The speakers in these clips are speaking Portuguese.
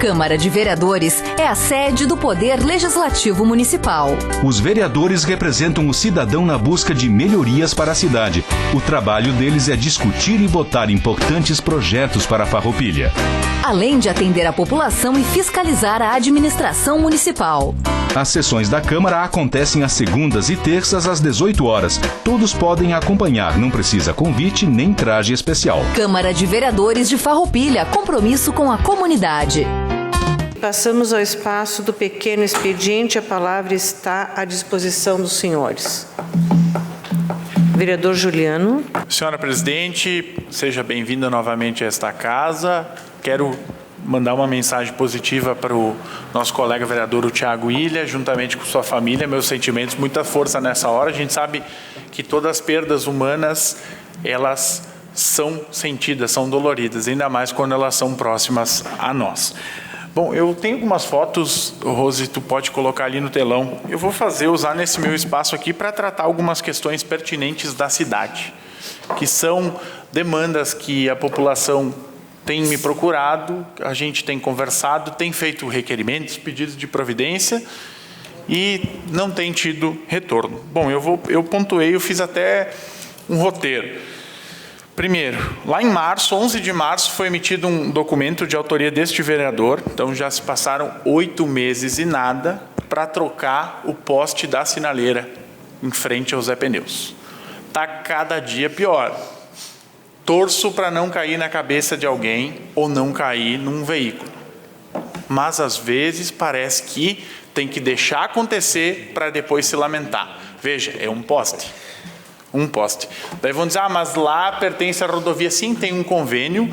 Câmara de Vereadores é a sede do Poder Legislativo Municipal. Os vereadores representam o cidadão na busca de melhorias para a cidade. O trabalho deles é discutir e votar importantes projetos para a Farroupilha. Além de atender a população e fiscalizar a administração municipal. As sessões da Câmara acontecem às segundas e terças às 18 horas. Todos podem acompanhar, não precisa convite nem traje especial. Câmara de Vereadores de Farroupilha, compromisso com a comunidade. Passamos ao espaço do pequeno expediente. A palavra está à disposição dos senhores. Vereador Juliano. Senhora Presidente, seja bem-vinda novamente a esta casa. Quero mandar uma mensagem positiva para o nosso colega vereador, o Thiago Ilha, juntamente com sua família. Meus sentimentos, muita força nessa hora. A gente sabe que todas as perdas humanas, elas são sentidas, são doloridas, ainda mais quando elas são próximas a nós. Bom, eu tenho algumas fotos, Rose, tu pode colocar ali no telão. Eu vou usar nesse meu espaço aqui para tratar algumas questões pertinentes da cidade, que são demandas que a população tem me procurado, a gente tem conversado, tem feito requerimentos, pedidos de providência e não tem tido retorno. Bom, eu pontuei, eu fiz até um roteiro. Primeiro, lá em março, 11 de março, foi emitido um documento de autoria deste vereador, então já se passaram 8 meses e nada para trocar o poste da sinaleira em frente ao Zé Pneus. Está cada dia pior. Torço para não cair na cabeça de alguém ou não cair num veículo. Mas, às vezes, parece que tem que deixar acontecer para depois se lamentar. Veja, é um poste. Um poste. Daí vão dizer, mas lá pertence à rodovia. Sim, tem um convênio.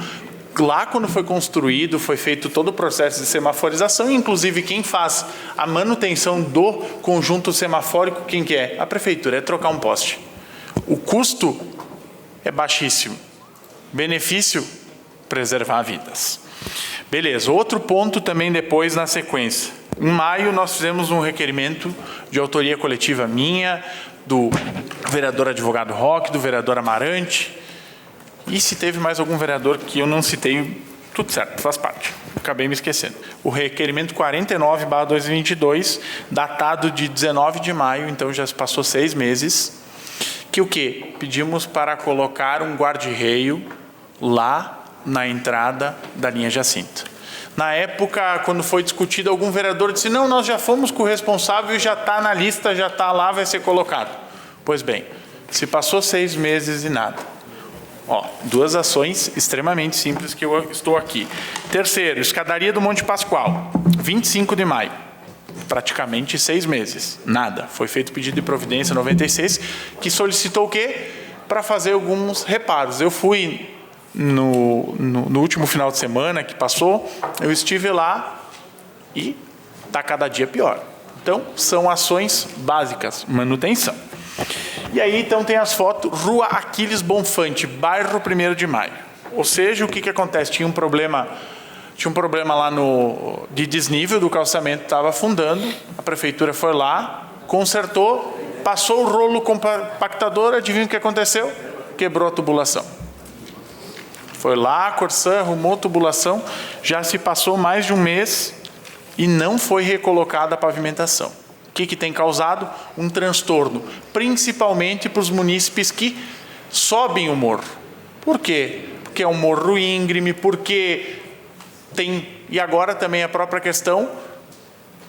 Lá, quando foi construído, foi feito todo o processo de semaforização. Inclusive, quem faz a manutenção do conjunto semafórico, quem que é? A prefeitura, é trocar um poste. O custo é baixíssimo. Benefício, preservar vidas. Beleza, outro ponto também depois na sequência. Em maio nós fizemos um requerimento de autoria coletiva minha, do vereador advogado Roque, do vereador Amarante. E se teve mais algum vereador que eu não citei, tudo certo, faz parte. Acabei me esquecendo. O requerimento 49/2022, datado de 19 de maio, então já se passou 6 meses. Que o quê? Pedimos para colocar um guarda-reio lá na entrada da linha Jacinto. Na época, quando foi discutido, algum vereador disse, não, nós já fomos com o responsável e já está na lista, já está lá, vai ser colocado. Pois bem, se passou 6 meses e nada. Ó, 2 ações extremamente simples que eu estou aqui. Terceiro, escadaria do Monte Pascoal, 25 de maio. Praticamente 6 meses, nada. Foi feito pedido de providência 96, que solicitou o quê? Para fazer alguns reparos. Eu fui no último final de semana que passou, eu estive lá e está cada dia pior. Então, são ações básicas, manutenção. E aí, então, tem as fotos, Rua Aquiles Bonfante, bairro 1º de Maio. Ou seja, o que acontece? Tinha um problema lá de desnível do calçamento, estava afundando, a prefeitura foi lá, consertou, passou o rolo compactador, adivinha o que aconteceu? Quebrou a tubulação. Foi lá, a Corsã arrumou a tubulação, já se passou mais de um mês e não foi recolocada a pavimentação. O que tem causado? Um transtorno, principalmente para os munícipes que sobem o morro. Por quê? Porque é um morro íngreme, porque tem, e agora também a própria questão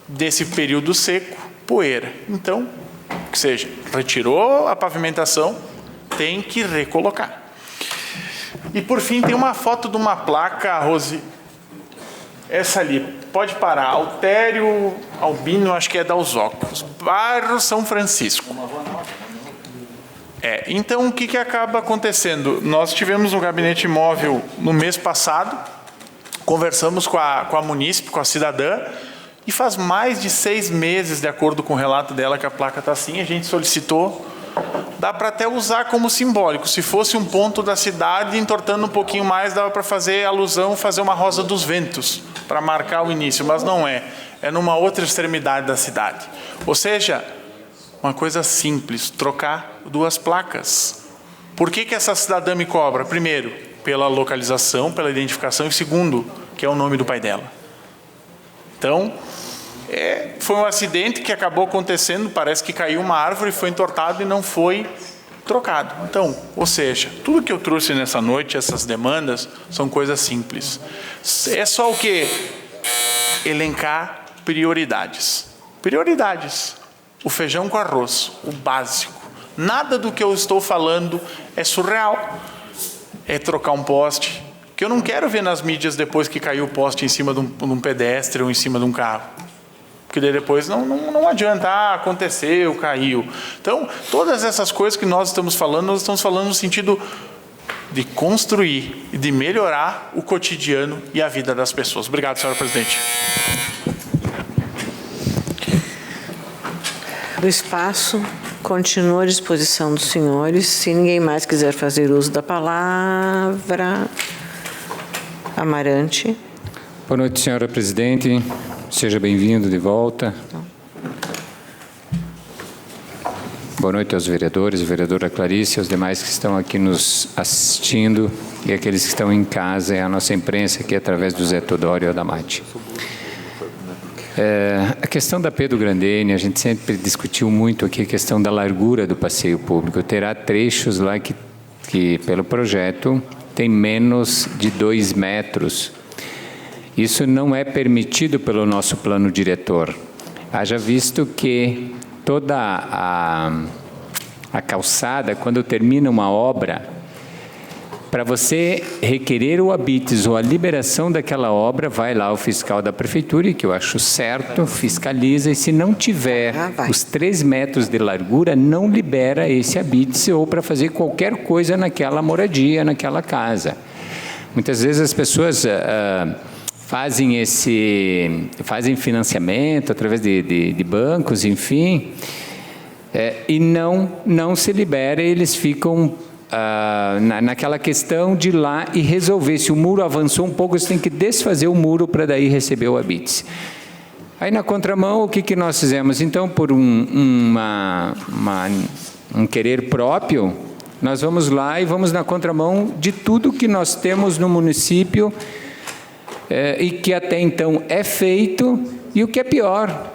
desse período seco, poeira. Então, ou seja, retirou a pavimentação, tem que recolocar. E por fim tem uma foto de uma placa, Rose, essa ali, pode parar, Altério Albino, acho que é da Osóculos, bairro São Francisco. Então o que acaba acontecendo? Nós tivemos um gabinete móvel no mês passado, conversamos com a munícipe, com a cidadã, e faz mais de 6 meses, de acordo com o relato dela, que a placa está assim, a gente solicitou, dá para até usar como simbólico, se fosse um ponto da cidade, entortando um pouquinho mais, dava para fazer alusão, fazer uma rosa dos ventos, para marcar o início, mas não é, é numa outra extremidade da cidade. Ou seja, uma coisa simples, trocar 2 placas. Por que essa cidadã me cobra? Primeiro, pela localização, pela identificação, e segundo, que é o nome do pai dela. Então, foi um acidente que acabou acontecendo, parece que caiu uma árvore, foi entortado e não foi trocado. Então, ou seja, tudo que eu trouxe nessa noite, essas demandas, são coisas simples. É só o quê? Elencar prioridades. Prioridades. O feijão com arroz, o básico. Nada do que eu estou falando é surreal. É trocar um poste, que eu não quero ver nas mídias depois que caiu o poste em cima de um pedestre ou em cima de um carro. Porque daí depois não adianta, aconteceu, caiu. Então, todas essas coisas que nós estamos falando no sentido de construir e de melhorar o cotidiano e a vida das pessoas. Obrigado, senhora presidente. O espaço continua à disposição dos senhores. Se ninguém mais quiser fazer uso da palavra, Amarante. Boa noite, senhora presidente. Seja bem-vindo de volta. Boa noite aos vereadores, vereadora Clarice, aos demais que estão aqui nos assistindo e aqueles que estão em casa e a nossa imprensa aqui através do Zé Teodoro e Adamati. A questão da Pedro Grandene, a gente sempre discutiu muito aqui a questão da largura do passeio público. Terá trechos lá que pelo projeto, tem menos de 2 metros. Isso não é permitido pelo nosso plano diretor. Haja visto que toda a calçada, quando termina uma obra, para você requerer o habites ou a liberação daquela obra, vai lá o fiscal da prefeitura, e que eu acho certo, fiscaliza, e se não tiver os 3 metros de largura, não libera esse habites ou para fazer qualquer coisa naquela moradia, naquela casa. Muitas vezes as pessoas fazem financiamento através de bancos, enfim, e não se libera, eles ficam naquela questão de ir lá e resolver. Se o muro avançou um pouco, você tem que desfazer o muro para daí receber o habites. Aí na contramão, o que nós fizemos? Então, por um querer próprio, nós vamos lá e vamos na contramão de tudo que nós temos no município e que até então é feito, e o que é pior,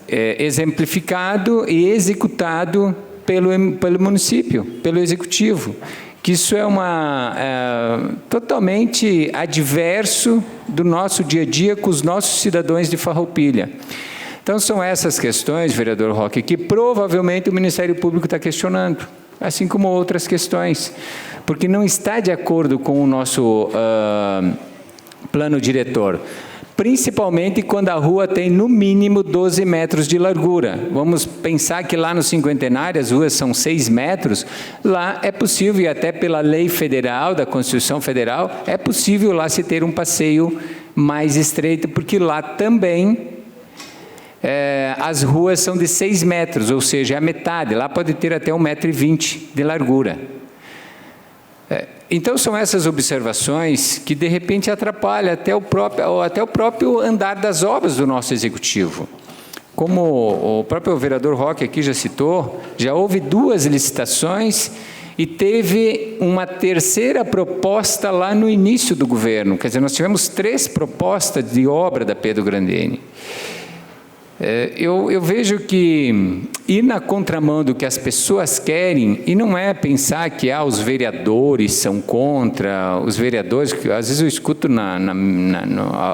exemplificado e executado pelo município, pelo executivo, que isso é totalmente adverso do nosso dia a dia com os nossos cidadãos de Farroupilha. Então, são essas questões, vereador Roque, que provavelmente o Ministério Público está questionando, assim como outras questões, porque não está de acordo com o nosso plano diretor, principalmente quando a rua tem no mínimo 12 metros de largura. Vamos pensar que lá no Cinquentenário as ruas são 6 metros, lá é possível, e até pela lei federal, da Constituição Federal, é possível lá se ter um passeio mais estreito, porque lá também as ruas são de 6 metros, ou seja, a metade, lá pode ter até 1,20 m de largura. Então, são essas observações que, de repente, atrapalham até o próprio andar das obras do nosso Executivo. Como o próprio vereador Roque aqui já citou, já houve 2 licitações e teve uma 3ª proposta lá no início do governo. Quer dizer, nós tivemos 3 propostas de obra da Pedro Grandene. Eu vejo que ir na contramão do que as pessoas querem, e não é pensar que os vereadores são contra, os vereadores, que às vezes eu escuto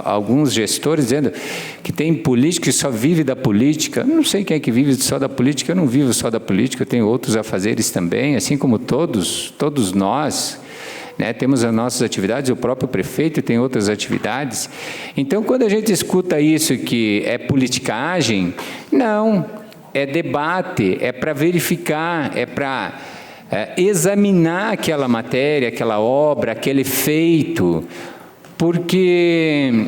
alguns gestores dizendo que tem político que só vive da política. Eu não sei quem é que vive só da política, eu não vivo só da política, eu tenho outros afazeres também, assim como todos nós. Temos as nossas atividades, o próprio prefeito tem outras atividades. Então, quando a gente escuta isso que é politicagem, não, é debate, é para verificar, é para examinar aquela matéria, aquela obra, aquele feito, porque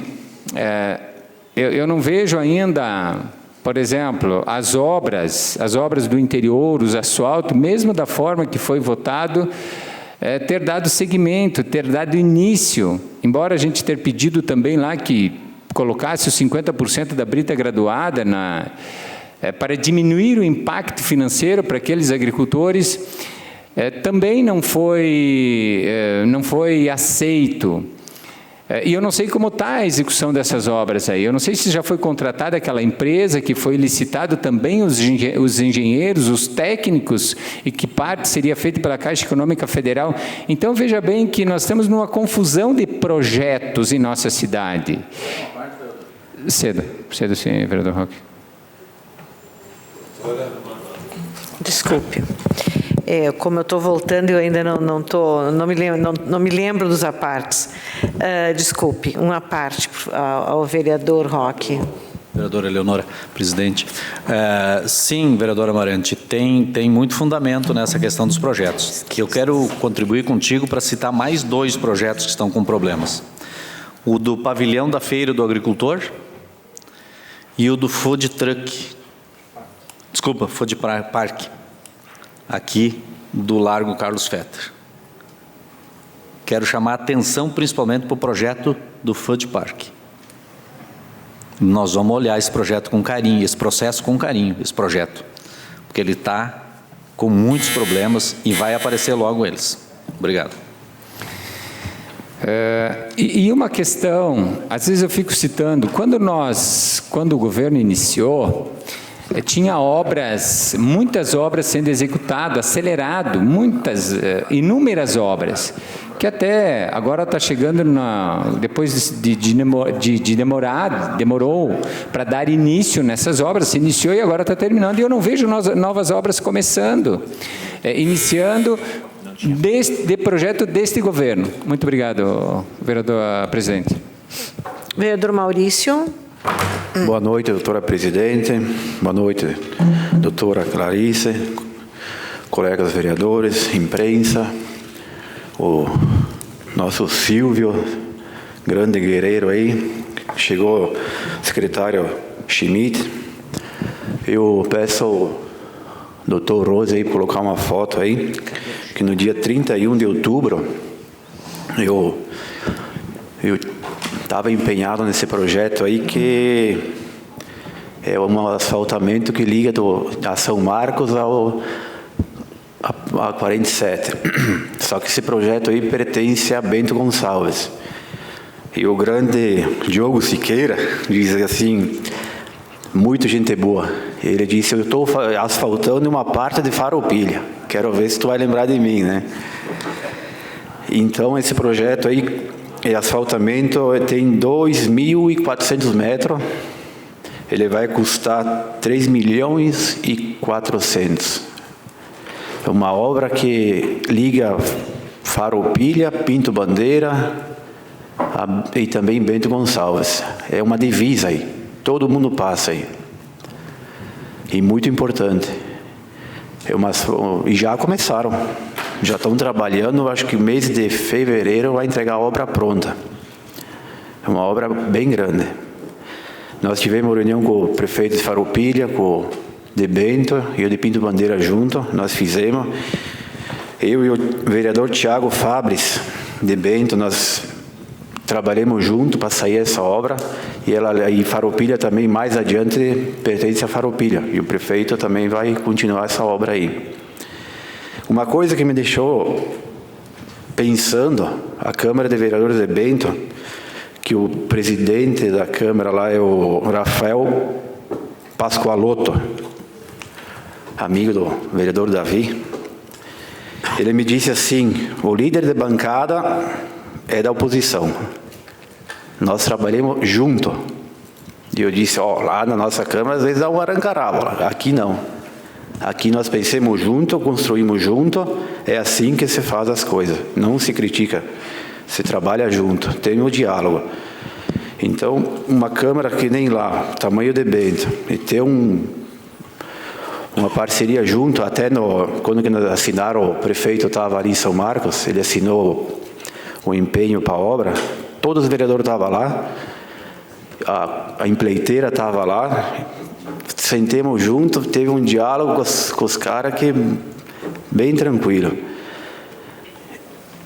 eu não vejo ainda, por exemplo, as obras do interior, os asfaltos, mesmo da forma que foi votado, ter dado seguimento, ter dado início, embora a gente ter pedido também lá que colocasse os 50% da brita graduada para diminuir o impacto financeiro para aqueles agricultores, também não foi aceito. E eu não sei como está a execução dessas obras aí. Eu não sei se já foi contratada aquela empresa, que foi licitado também os engenheiros, os técnicos, e que parte seria feita pela Caixa Econômica Federal. Então, veja bem que nós estamos numa confusão de projetos em nossa cidade. Cedo sim, vereador Roque. Desculpe. Como eu estou voltando, eu ainda não me lembro dos apartes. Desculpe, uma parte ao vereador Roque. Vereadora Eleonora, presidente. Sim, vereadora Amarante, tem muito fundamento nessa questão dos projetos. Que eu quero contribuir contigo para citar mais 2 projetos que estão com problemas. O do pavilhão da Feira do Agricultor e o do Food Truck. Desculpa, Food Park. Aqui do Largo Carlos Fetter. Quero chamar a atenção principalmente para o projeto do Food Park. Nós vamos olhar esse projeto com carinho, esse processo com carinho, esse projeto, porque ele está com muitos problemas e vai aparecer logo eles. Obrigado. E uma questão, às vezes eu fico citando, quando o governo iniciou, tinha muitas obras sendo executadas, acelerado, inúmeras obras, que até agora está chegando, depois demorou para dar início nessas obras, se iniciou e agora está terminando, e eu não vejo novas obras começando, iniciando de projeto deste governo. Muito obrigado, vereador presidente. Vereador Maurício. Boa noite, doutora presidente. Boa noite, doutora Clarice, colegas vereadores, imprensa, o nosso Silvio, grande guerreiro aí, chegou o secretário Schmidt. Eu peço ao doutor Rose aí colocar uma foto aí, que no dia 31 de outubro eu estava empenhado nesse projeto aí, que é um asfaltamento que liga a São Marcos a 47. Só que esse projeto aí pertence a Bento Gonçalves. E o grande Diogo Siqueira diz assim, muito gente boa. Ele disse, eu estou asfaltando uma parte de Farroupilha. Quero ver se tu vai lembrar de mim, né? Então, esse projeto aí, asfaltamento, tem 2.400 metros. Ele vai custar 3.400.000. É uma obra que liga Farroupilha, Pinto Bandeira e também Bento Gonçalves. É uma divisa aí. Todo mundo passa aí. E muito importante. E já começaram. Já estão trabalhando, acho que o mês de fevereiro vai entregar a obra pronta. É uma obra bem grande. Nós tivemos uma reunião com o prefeito de Farroupilha, com o de Bento e o de Pinto Bandeira junto, nós fizemos. Eu e o vereador Tiago Fabris, de Bento, nós trabalhamos junto para sair essa obra, e Farroupilha também, mais adiante, pertence a Farroupilha, e o prefeito também vai continuar essa obra aí. Uma coisa que me deixou pensando, a Câmara de Vereadores de Bento, que o presidente da Câmara lá é o Rafael Pascoalotto, amigo do vereador Davi. Ele me disse assim, o líder de bancada é da oposição. Nós trabalhamos junto. E eu disse, lá na nossa Câmara às vezes dá um arranca-rabo, aqui não. Aqui nós pensamos junto, construímos junto, é assim que se faz as coisas. Não se critica, se trabalha junto, tem o diálogo. Então, uma Câmara que nem lá, tamanho de Bento, e ter uma parceria junto, até quando assinaram, o prefeito estava ali em São Marcos, ele assinou o empenho para a obra, todos os vereadores estavam lá, a empreiteira estava lá, sentemos junto, teve um diálogo com os caras que bem tranquilo.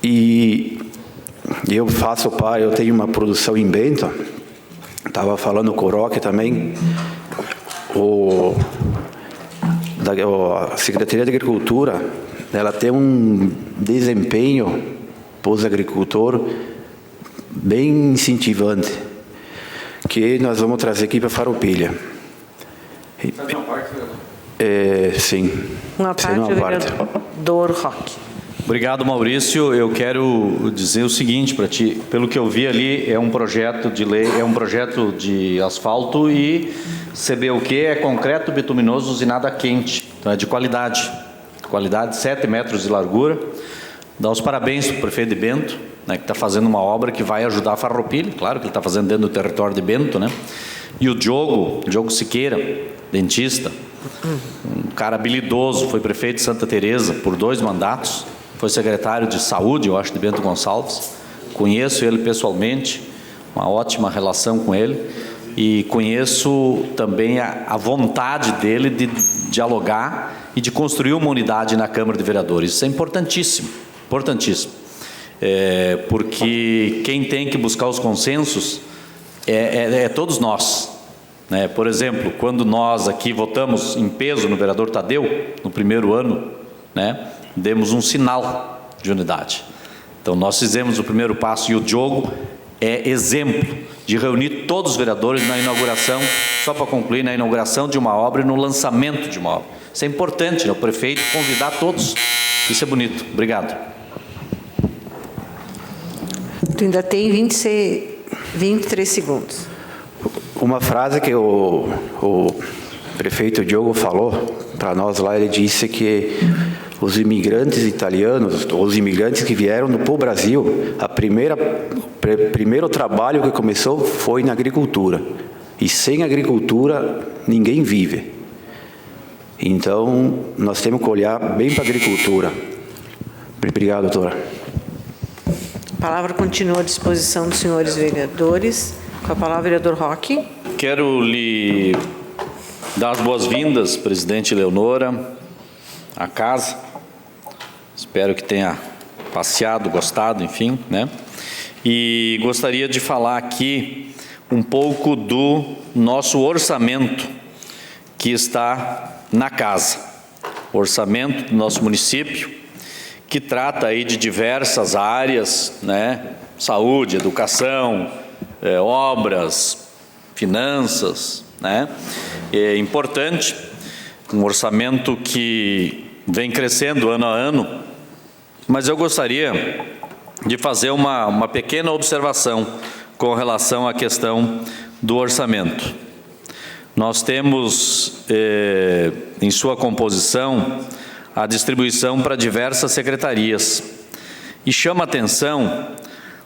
E eu eu tenho uma produção em Bento, estava falando com o Roque também, a Secretaria de Agricultura, ela tem um desempenho para os agricultores bem incentivante, que nós vamos trazer aqui para Farroupilha. Sim. Uma parte, o vereador Roque. Obrigado, Maurício. Eu quero dizer o seguinte para ti. Pelo que eu vi ali, é um projeto de lei, é um projeto de asfalto e CBUQ é concreto bituminoso usinado quente. Então é de qualidade. Qualidade, 7 metros de largura. Dá os parabéns para o prefeito de Bento, né, que está fazendo uma obra que vai ajudar a Farroupilha. Claro que ele está fazendo dentro do território de Bento, né? E o Diogo Siqueira, dentista, um cara habilidoso, foi prefeito de Santa Teresa por 2 mandatos. Foi secretário de saúde, eu acho, de Bento Gonçalves. Conheço ele pessoalmente, uma ótima relação com ele. E conheço também a vontade dele de dialogar e de construir uma unidade na Câmara de Vereadores. Isso é importantíssimo, importantíssimo. Porque quem tem que buscar os consensos é todos nós. Né? Por exemplo, quando nós aqui votamos em peso no vereador Tadeu, no primeiro ano, né? Demos um sinal de unidade. Então, nós fizemos o primeiro passo e o Diogo é exemplo de reunir todos os vereadores na inauguração, só para concluir, na inauguração de uma obra e no lançamento de uma obra. Isso é importante, né? O prefeito convidar todos. Isso é bonito. Obrigado. Tu ainda tem 23 segundos. Uma frase que o prefeito Diogo falou para nós lá, ele disse que os imigrantes italianos, os imigrantes que vieram para o Brasil, o primeiro trabalho que começou foi na agricultura. E sem agricultura, ninguém vive. Então, nós temos que olhar bem para a agricultura. Obrigado, doutora. A palavra continua à disposição dos senhores vereadores. Com a palavra, vereador Roque. Quero lhe dar as boas-vindas, presidente Leonora, à casa. Espero que tenha passeado, gostado, enfim, né? E gostaria de falar aqui um pouco do nosso orçamento que está na casa. O orçamento do nosso município, que trata aí de diversas áreas, né? Saúde, educação, obras, finanças, né? É importante, um orçamento que vem crescendo ano a ano, mas eu gostaria de fazer uma pequena observação com relação à questão do orçamento. Nós temos em sua composição a distribuição para diversas secretarias e chama atenção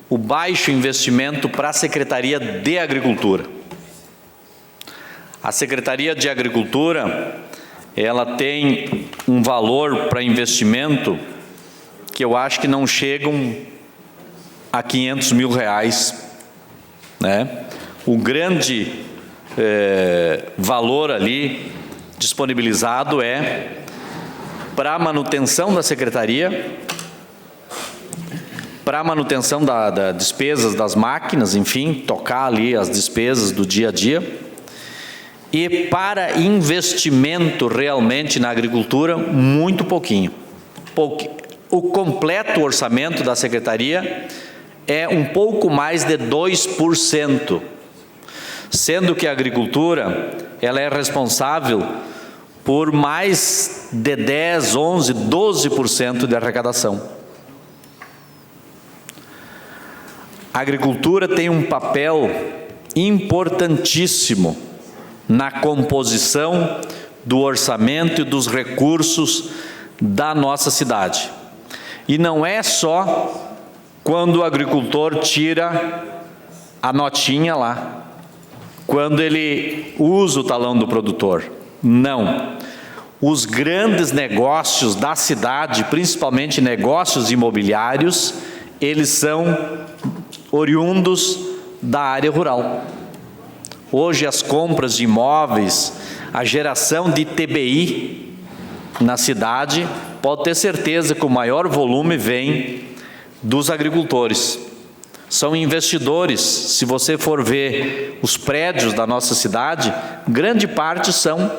o baixo investimento para a Secretaria de Agricultura. A Secretaria de Agricultura, ela tem um valor para investimento que eu acho que não chegam a R$500 mil, né? O grande valor ali disponibilizado é para a manutenção da secretaria, para a manutenção da despesas das máquinas, enfim, tocar ali as despesas do dia a dia, e para investimento realmente na agricultura, muito pouquinho. O completo orçamento da secretaria é um pouco mais de 2%, sendo que a agricultura ela é responsável por mais de 10, 11, 12% de arrecadação. A agricultura tem um papel importantíssimo na composição do orçamento e dos recursos da nossa cidade. E não é só quando o agricultor tira a notinha lá, quando ele usa o talão do produtor. Não. Os grandes negócios da cidade, principalmente negócios imobiliários, eles são oriundos da área rural. Hoje as compras de imóveis, a geração de TBI na cidade, pode ter certeza que o maior volume vem dos agricultores. São investidores. Se você for ver os prédios da nossa cidade, grande parte são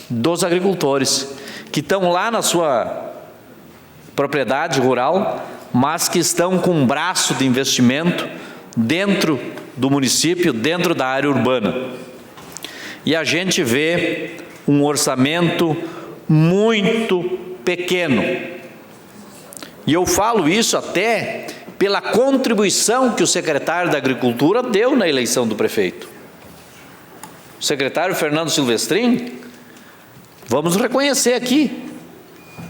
dos agricultores, que estão lá na sua propriedade rural, mas que estão com um braço de investimento dentro do município, dentro da área urbana. E a gente vê um orçamento muito pequeno. E eu falo isso até pela contribuição que o secretário da Agricultura deu na eleição do prefeito. O secretário Fernando Silvestrin, vamos reconhecer aqui,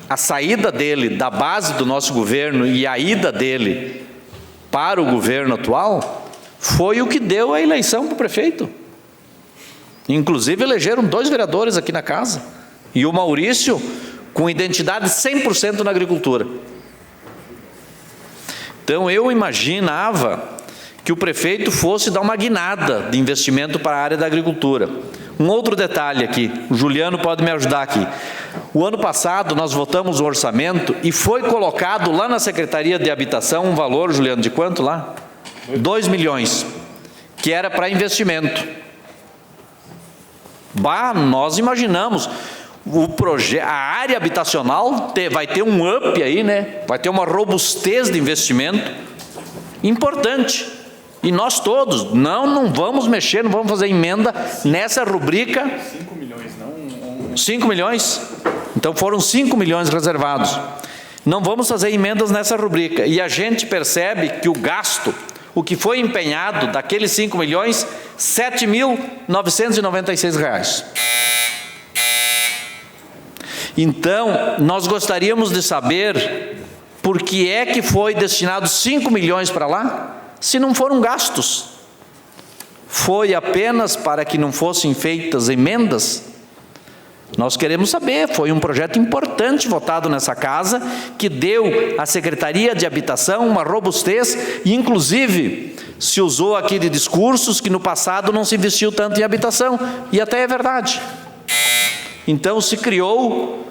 a saída dele da base do nosso governo e a ida dele para o governo atual foi o que deu a eleição para o prefeito. Inclusive elegeram 2 vereadores aqui na casa. E o Maurício com identidade 100% na agricultura. Então eu imaginava que o prefeito fosse dar uma guinada de investimento para a área da agricultura. Um outro detalhe aqui, o Juliano pode me ajudar aqui. O ano passado nós votamos um orçamento e foi colocado lá na Secretaria de Habitação um valor, Juliano, de quanto lá? 2 milhões, que era para investimento. Nós imaginamos, a área habitacional vai ter um up aí, né? Vai ter uma robustez de investimento importante. E nós todos, não vamos mexer, não vamos fazer emenda nessa rubrica. 5 milhões, não... 5 milhões? Então foram 5 milhões reservados. Não vamos fazer emendas nessa rubrica. E a gente percebe que o gasto, o que foi empenhado daqueles 5 milhões, R$ 7.996. Então, nós gostaríamos de saber por que é que foi destinado 5 milhões para lá, se não foram gastos. Foi apenas para que não fossem feitas emendas? Nós queremos saber, foi um projeto importante votado nessa casa, que deu à Secretaria de Habitação uma robustez, e inclusive se usou aqui de discursos que no passado não se investiu tanto em habitação, e até é verdade. Então se criou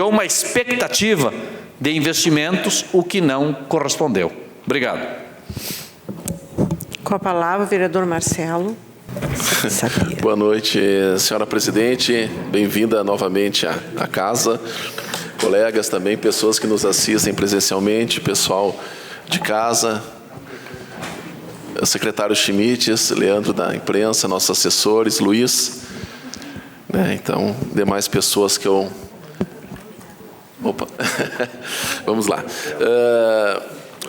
uma expectativa de investimentos, o que não correspondeu. Obrigado. Com a palavra, o vereador Marcelo. Boa noite, senhora presidente. Bem-vinda novamente à casa. Colegas também, pessoas que nos assistem presencialmente, pessoal de casa, o secretário Schmitz, Leandro da imprensa, nossos assessores, Luiz, né, então, demais pessoas que eu... Opa, vamos lá.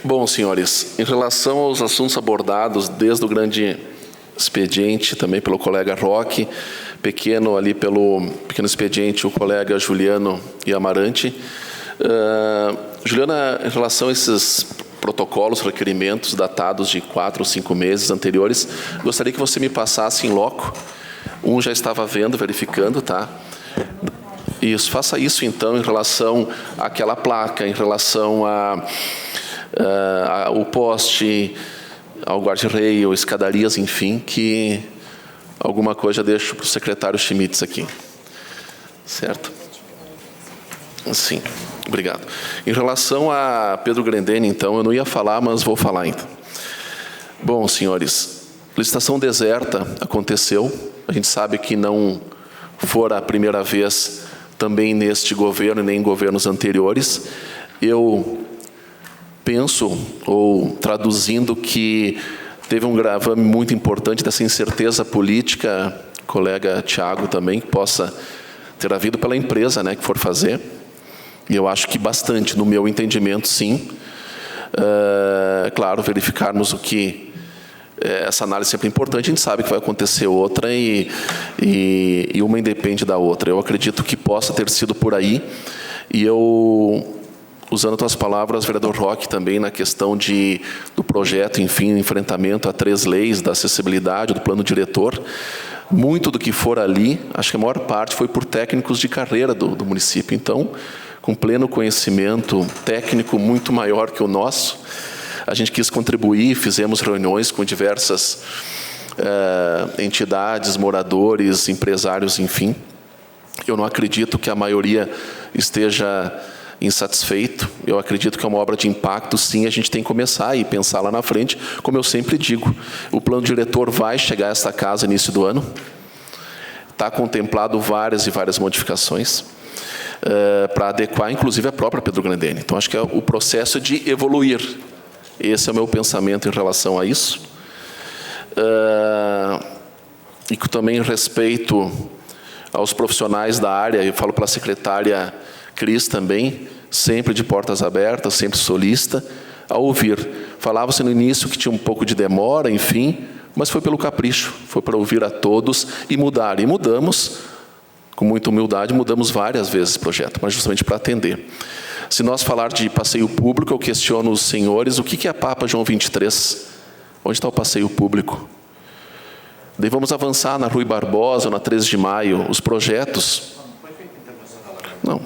Bom, senhores, em relação aos assuntos abordados desde o grande expediente, também pelo colega Roque, pequeno expediente, o colega Juliano e Amarante. Juliana, em relação a esses protocolos, requerimentos datados de 4 ou 5 meses anteriores, gostaria que você me passasse em loco. Um já estava vendo, verificando, tá? Isso, faça isso então em relação àquela placa, em relação ao poste, ao guarda-reio, escadarias, enfim, que alguma coisa eu deixo para o secretário Schmitz aqui. Certo? Sim, obrigado. Em relação a Pedro Grendene, então, eu não ia falar, mas vou falar então. Bom, senhores, licitação deserta aconteceu. A gente sabe que não fora a primeira vez também neste governo, nem em governos anteriores. Eu penso, ou traduzindo, que teve um gravame muito importante dessa incerteza política, colega Tiago também, que possa ter havido pela empresa, né, que for fazer. E eu acho que bastante, no meu entendimento, sim. Claro, verificarmos o que... essa análise é sempre importante, a gente sabe que vai acontecer outra e uma independe da outra. Eu acredito que possa ter sido por aí. E eu... usando as tuas palavras, vereador Roque, também na questão do projeto, enfim, enfrentamento a 3 leis da acessibilidade, do plano diretor, muito do que for ali, acho que a maior parte foi por técnicos de carreira do município. Então, com pleno conhecimento técnico muito maior que o nosso, a gente quis contribuir, fizemos reuniões com diversas entidades, moradores, empresários, enfim. Eu não acredito que a maioria esteja insatisfeito. Eu acredito que é uma obra de impacto, sim, a gente tem que começar e pensar lá na frente, como eu sempre digo. O plano diretor vai chegar a esta casa no início do ano. Está contemplado várias e várias modificações para adequar, inclusive, a própria Pedro Grendene. Então, acho que é o processo de evoluir. Esse é o meu pensamento em relação a isso. E que também respeito aos profissionais da área, eu falo para a secretária Cris também, sempre de portas abertas, sempre solícita, a ouvir. Falava-se no início que tinha um pouco de demora, enfim, mas foi pelo capricho, foi para ouvir a todos e mudar. E mudamos, com muita humildade, mudamos várias vezes o projeto, mas justamente para atender. Se nós falar de passeio público, eu questiono os senhores, o que é a Papa João 23? Onde está o passeio público? Daí vamos avançar na Rui Barbosa, na 13 de Maio, os projetos... Não.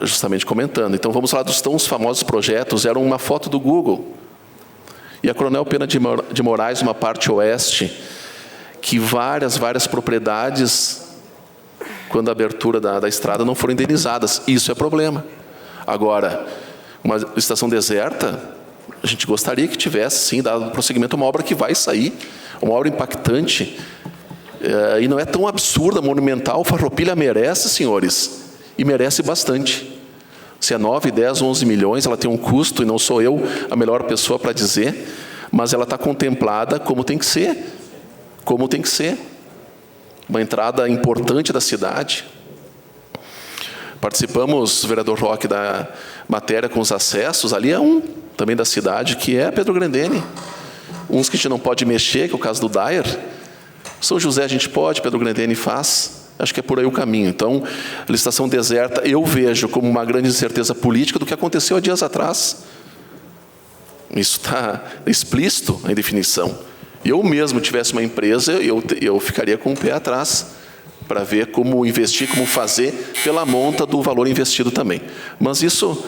Justamente comentando. Então, vamos falar dos tão famosos projetos. Era uma foto do Google. E a Coronel Pena de Moraes, uma parte oeste, que várias propriedades, quando a abertura da estrada, não foram indenizadas. Isso é problema. Agora, uma estação deserta, a gente gostaria que tivesse, sim, dado prosseguimento a uma obra que vai sair, uma obra impactante, e não é tão absurda, monumental. Farroupilha merece, senhores, e merece bastante. Se é 9, 10, 11 milhões, ela tem um custo, e não sou eu a melhor pessoa para dizer, mas ela está contemplada como tem que ser. Como tem que ser. Uma entrada importante da cidade. Participamos, vereador Roque, da matéria com os acessos. Ali é um também da cidade, que é Pedro Grandene. Uns que a gente não pode mexer, que é o caso do Dyer. São José a gente pode, Pedro Grandene faz. Acho que é por aí o caminho. Então, a licitação deserta eu vejo como uma grande incerteza política do que aconteceu há dias atrás. Isso está explícito em definição. Eu mesmo tivesse uma empresa, eu ficaria com o pé atrás para ver como investir, como fazer pela monta do valor investido também. Mas isso,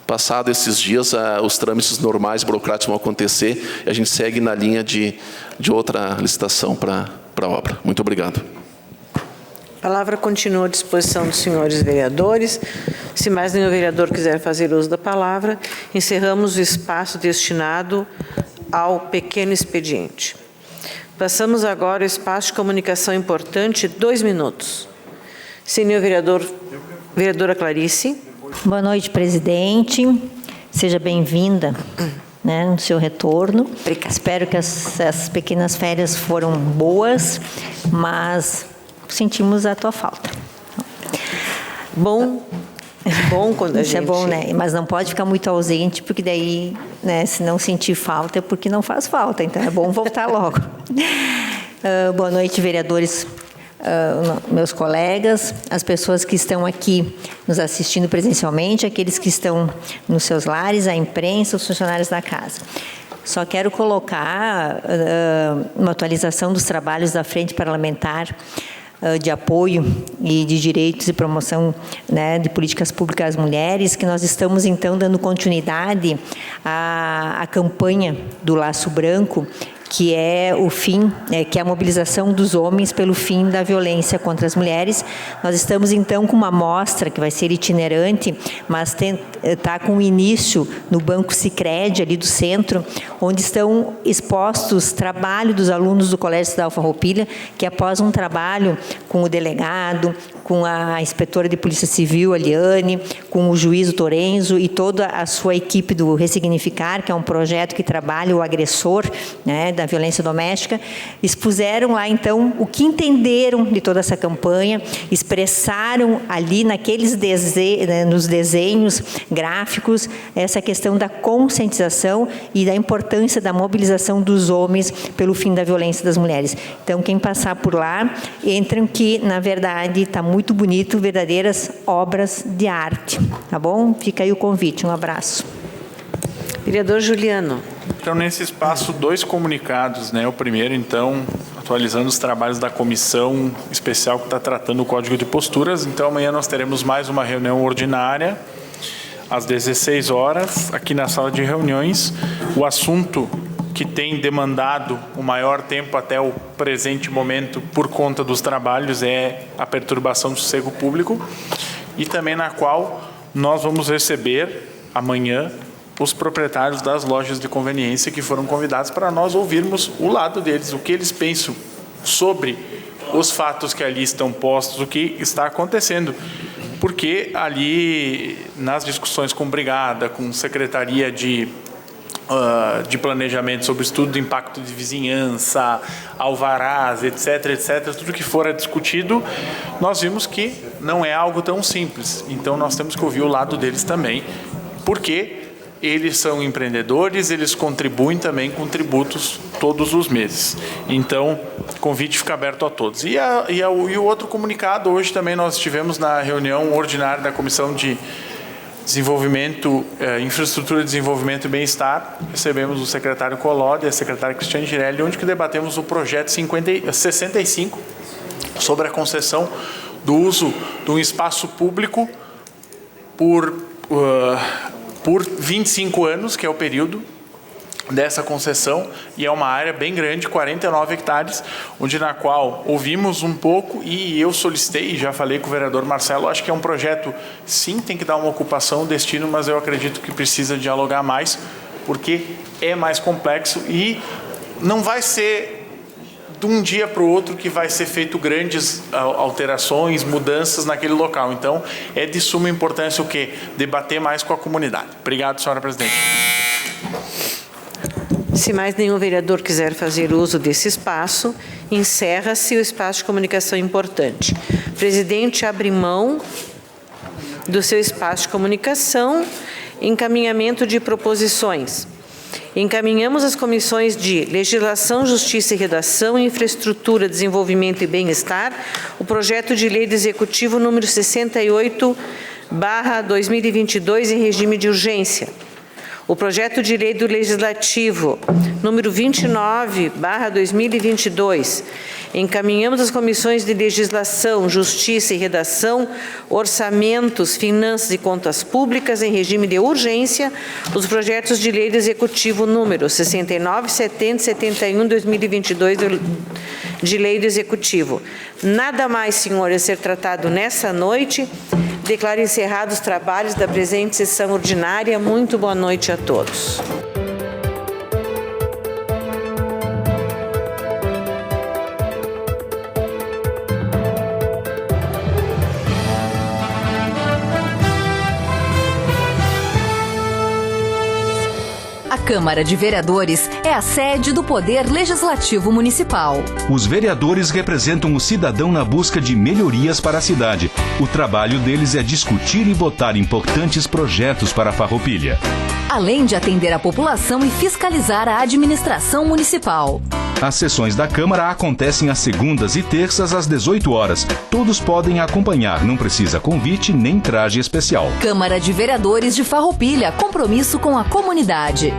passado esses dias, os trâmites normais, burocráticos vão acontecer e a gente segue na linha de outra licitação para a obra. Muito obrigado. A palavra continua à disposição dos senhores vereadores. Se mais nenhum vereador quiser fazer uso da palavra, encerramos o espaço destinado ao pequeno expediente. Passamos agora ao espaço de comunicação importante, 2 minutos. Senhor vereador, vereadora Clarice. Boa noite, presidente. Seja bem-vinda, no seu retorno. Espero que essas pequenas férias foram boas, mas sentimos a tua falta. Bom quando a gente... Isso é bom, né? Mas não pode ficar muito ausente, porque daí, se não sentir falta, é porque não faz falta. Então, é bom voltar logo. Boa noite, vereadores, meus colegas, as pessoas que estão aqui nos assistindo presencialmente, aqueles que estão nos seus lares, a imprensa, os funcionários da casa. Só quero colocar uma atualização dos trabalhos da Frente Parlamentar de apoio e de direitos e promoção de políticas públicas às mulheres, que nós estamos, então, dando continuidade à campanha do Laço Branco, que é o fim, que é a mobilização dos homens pelo fim da violência contra as mulheres. Nós estamos, então, com uma mostra que vai ser itinerante, mas está com início no Banco Sicredi, ali do centro, onde estão expostos trabalho dos alunos do Colégio Estadual Farroupilha, que após um trabalho com o delegado, com a inspetora de Polícia Civil, a Liane, com o juiz Torenzo e toda a sua equipe do Ressignificar, que é um projeto que trabalha o agressor, da violência doméstica, expuseram lá, então, o que entenderam de toda essa campanha, expressaram ali nos desenhos gráficos essa questão da conscientização e da importância da mobilização dos homens pelo fim da violência das mulheres. Então, quem passar por lá, entram que, na verdade, está muito bonito, verdadeiras obras de arte, tá bom? Fica aí o convite, um abraço. Vereador Juliano. Então, nesse espaço, 2 comunicados, O primeiro, então, atualizando os trabalhos da comissão especial que está tratando o Código de Posturas. Então, amanhã nós teremos mais uma reunião ordinária, às 16 horas, aqui na sala de reuniões. O assunto que tem demandado o maior tempo até o presente momento, por conta dos trabalhos, é a perturbação do sossego público, e também na qual nós vamos receber, amanhã, os proprietários das lojas de conveniência que foram convidados para nós ouvirmos o lado deles, o que eles pensam sobre os fatos que ali estão postos, o que está acontecendo. porque ali, nas discussões com Brigada, com Secretaria de Planejamento sobre estudo do impacto de vizinhança, alvarás, etc., tudo que for discutido, nós vimos que não é algo tão simples. Então, nós temos que ouvir o lado deles também, porque eles são empreendedores, eles contribuem também com tributos todos os meses. Então, o convite fica aberto a todos. E o outro comunicado, hoje também nós estivemos na reunião ordinária da Comissão de Desenvolvimento, Infraestrutura, Desenvolvimento e Bem-Estar. Recebemos o secretário Collodi e a secretária Cristiane Girelli, onde que debatemos o projeto 65 sobre a concessão do uso de um espaço público por 25 anos, que é o período dessa concessão, e é uma área bem grande, 49 hectares, na qual ouvimos um pouco e eu solicitei, já falei com o vereador Marcelo, acho que é um projeto, sim, tem que dar uma ocupação, um destino, mas eu acredito que precisa dialogar mais, porque é mais complexo e não vai ser de um dia para o outro que vai ser feito grandes alterações, mudanças naquele local. Então, é de suma importância o quê? Debater mais com a comunidade. Obrigado, senhora presidente. Se mais nenhum vereador quiser fazer uso desse espaço, encerra-se o espaço de comunicação importante. O presidente abre mão do seu espaço de comunicação, encaminhamento de proposições. Encaminhamos às comissões de Legislação, Justiça e Redação, Infraestrutura, Desenvolvimento e Bem-Estar o projeto de lei do Executivo número 68/2022 em regime de urgência. O projeto de lei do Legislativo número 29/2022. Encaminhamos às comissões de Legislação, Justiça e Redação, Orçamentos, Finanças e Contas Públicas em regime de urgência os projetos de lei do Executivo número 69, 70 e 71/2022 de lei do Executivo. Nada mais, senhores, a ser tratado nessa noite. Declaro encerrados os trabalhos da presente sessão ordinária. Muito boa noite a todos. A Câmara de Vereadores é a sede do Poder Legislativo Municipal. Os vereadores representam o cidadão na busca de melhorias para a cidade. O trabalho deles é discutir e votar importantes projetos para a Farroupilha. Além de atender a população e fiscalizar a administração municipal. As sessões da Câmara acontecem às segundas e terças às 18 horas. Todos podem acompanhar, não precisa convite nem traje especial. Câmara de Vereadores de Farroupilha, compromisso com a comunidade.